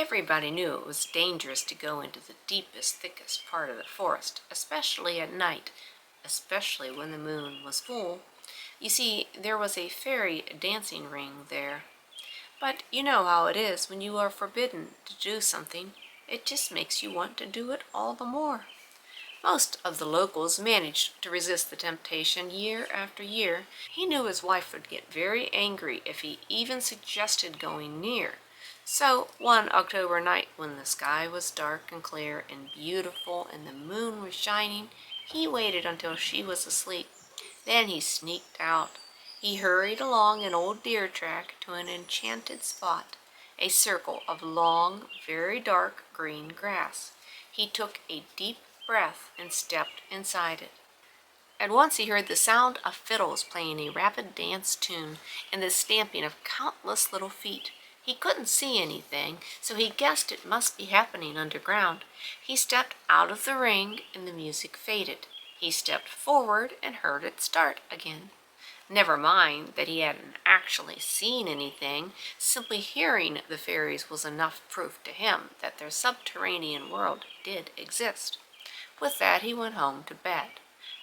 Everybody knew it was dangerous to go into the deepest, thickest part of the forest, especially at night, especially when the moon was full. You see, there was a fairy dancing ring there. But you know how it is when you are forbidden to do something. It just makes you want to do it all the more. Most of the locals managed to resist the temptation year after year. He knew his wife would get very angry if he even suggested going near. So one October night, when the sky was dark and clear and beautiful and the moon was shining, he waited until she was asleep. Then he sneaked out. He hurried along an old deer track to an enchanted spot, a circle of long, very dark green grass. He took a deep breath and stepped inside it. At once he heard the sound of fiddles playing a rapid dance tune and the stamping of countless little feet. He couldn't see anything, so he guessed it must be happening underground. He stepped out of the ring and the music faded. He stepped forward and heard it start again. Never mind that he hadn't actually seen anything. Simply hearing the fairies was enough proof to him that their subterranean world did exist. With that, he went home to bed.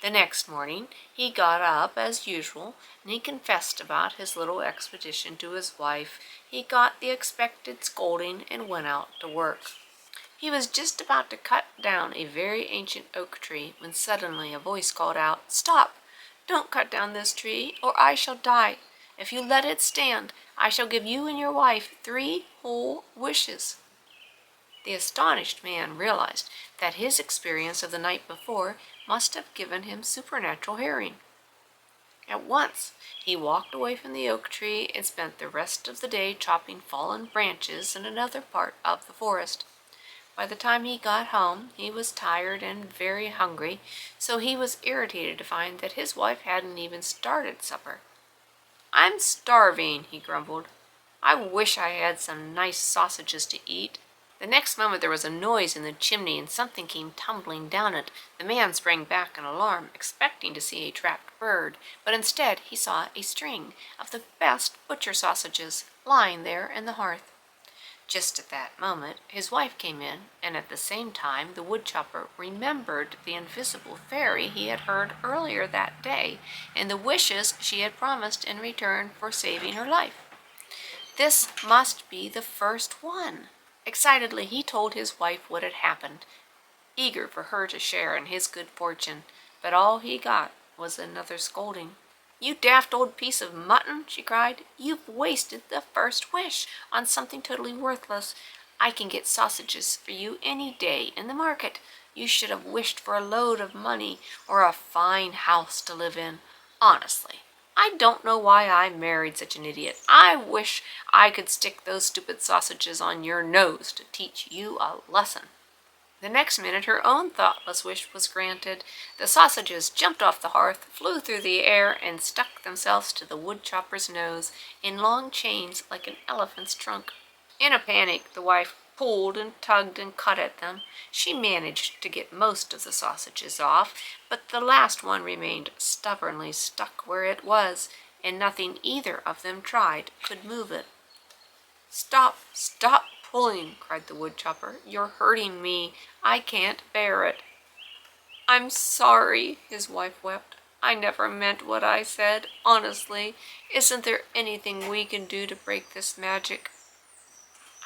The next morning, he got up as usual, and he confessed about his little expedition to his wife. He got the expected scolding and went out to work. He was just about to cut down a very ancient oak tree when suddenly a voice called out, "Stop! Don't cut down this tree, or I shall die. If you let it stand, I shall give you and your wife 3 whole wishes." The astonished man realized that his experience of the night before must have given him supernatural hearing. At once, he walked away from the oak tree and spent the rest of the day chopping fallen branches in another part of the forest. By the time he got home, he was tired and very hungry, so he was irritated to find that his wife hadn't even started supper. "I'm starving," he grumbled. "I wish I had some nice sausages to eat." The next moment there was a noise in the chimney and something came tumbling down it. The man sprang back in alarm, expecting to see a trapped bird, but instead he saw a string of the best butcher sausages lying there in the hearth. Just at that moment his wife came in, and at the same time the woodchopper remembered the invisible fairy he had heard earlier that day and the wishes she had promised in return for saving her life. This must be the first one. Excitedly, he told his wife what had happened, eager for her to share in his good fortune, but all he got was another scolding. "You daft old piece of mutton," she cried. "You've wasted the first wish on something totally worthless. I can get sausages for you any day in the market. You should have wished for a load of money or a fine house to live in. Honestly, I don't know why I married such an idiot. I wish I could stick those stupid sausages on your nose to teach you a lesson." The next minute her own thoughtless wish was granted. The sausages jumped off the hearth, flew through the air, and stuck themselves to the woodchopper's nose in long chains like an elephant's trunk. In a panic, the wife pulled and tugged and cut at them. She managed to get most of the sausages off, but the last one remained stubbornly stuck where it was, and nothing either of them tried could move it. "Stop! Stop pulling!" cried the woodchopper. "You're hurting me. I can't bear it." "I'm sorry," his wife wept. "I never meant what I said. Honestly, isn't there anything we can do to break this magic?"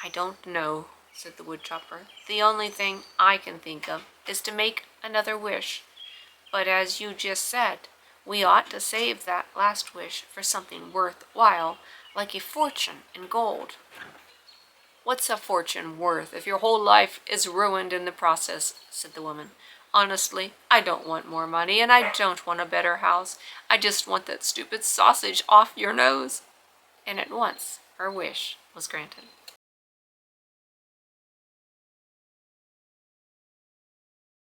"I don't know," said the woodchopper. "The only thing I can think of is to make another wish. But as you just said, we ought to save that last wish for something worthwhile, like a fortune in gold." "What's a fortune worth if your whole life is ruined in the process?" said the woman. "Honestly, I don't want more money, and I don't want a better house. I just want that stupid sausage off your nose." And at once her wish was granted.